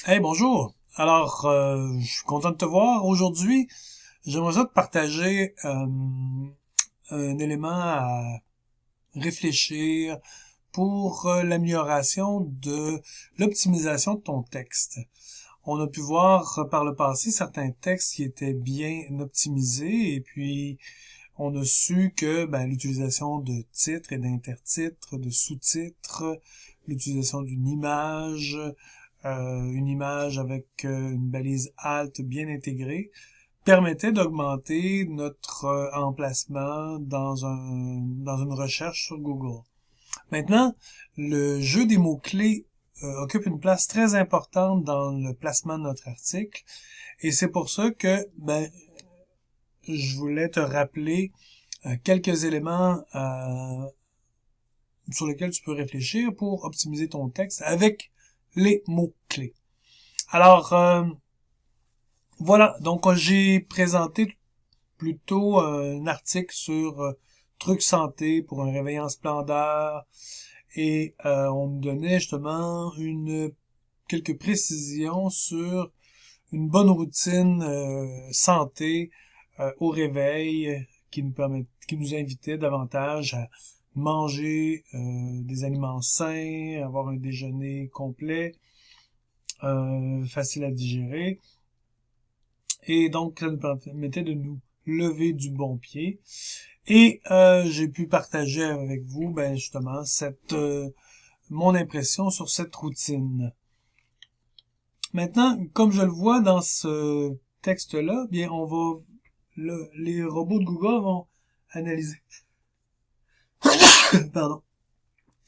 Hey, bonjour. Alors, je suis content de te voir aujourd'hui. J'aimerais ça te partager un élément à réfléchir pour l'amélioration de l'optimisation de ton texte. On a pu voir par le passé certains textes qui étaient bien optimisés et puis on a su que l'utilisation de titres et d'intertitres, de sous-titres, l'utilisation une image avec une balise alt bien intégrée, permettait d'augmenter notre emplacement dans une recherche sur Google. Maintenant, le jeu des mots-clés occupe une place très importante dans le placement de notre article et c'est pour ça que je voulais te rappeler quelques éléments sur lesquels tu peux réfléchir pour optimiser ton texte avec les mots-clés. Alors, voilà, donc j'ai présenté plutôt un article sur trucs santé pour un réveil en splendeur et on me donnait justement quelques précisions sur une bonne routine santé au réveil qui nous invitait davantage à manger des aliments sains, avoir un déjeuner complet, facile à digérer. Et donc, ça nous permettait de nous lever du bon pied. Et j'ai pu partager avec vous, justement, mon impression sur cette routine. Maintenant, comme je le vois dans ce texte-là, bien, les robots de Google vont analyser, pardon,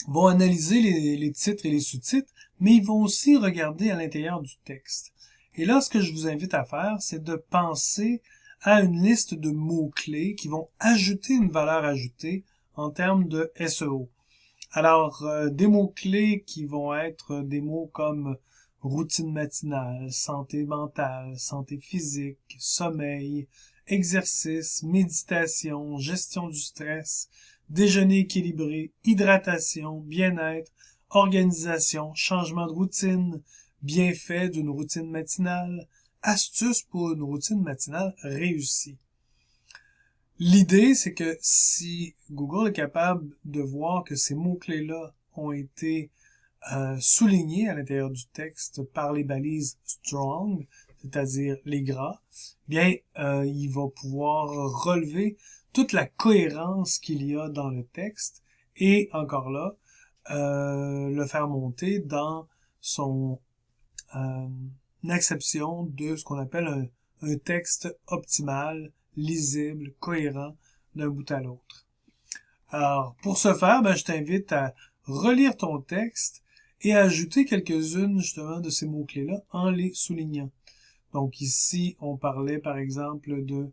vont analyser les titres et les sous-titres, mais ils vont aussi regarder à l'intérieur du texte. Et là, ce que je vous invite à faire, c'est de penser à une liste de mots-clés qui vont ajouter une valeur ajoutée en termes de SEO. Alors, des mots-clés qui vont être des mots comme routine matinale, santé mentale, santé physique, sommeil, exercice, méditation, gestion du stress, déjeuner équilibré, hydratation, bien-être, organisation, changement de routine, bienfaits d'une routine matinale, astuces pour une routine matinale réussie. L'idée, c'est que si Google est capable de voir que ces mots-clés-là ont été soulignés à l'intérieur du texte par les balises strong, c'est-à-dire les gras, bien, il va pouvoir relever toute la cohérence qu'il y a dans le texte et, encore là, le faire monter dans son euh, acception de ce qu'on appelle un texte optimal, lisible, cohérent d'un bout à l'autre. Alors, pour ce faire, je t'invite à relire ton texte et à ajouter quelques-unes justement de ces mots-clés-là en les soulignant. Donc ici, on parlait par exemple de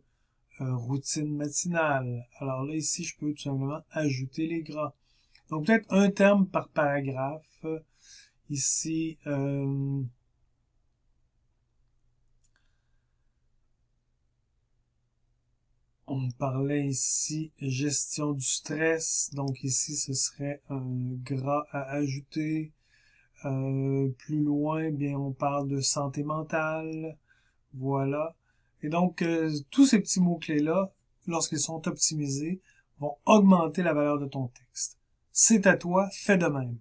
routine matinale. Alors là, ici, je peux tout simplement ajouter les gras. Donc peut-être un terme par paragraphe. Ici, on parlait ici gestion du stress. Donc ici, ce serait un gras à ajouter. Plus loin, bien, on parle de santé mentale. Voilà. Et donc, tous ces petits mots-clés-là, lorsqu'ils sont optimisés, vont augmenter la valeur de ton texte. C'est à toi, fais de même.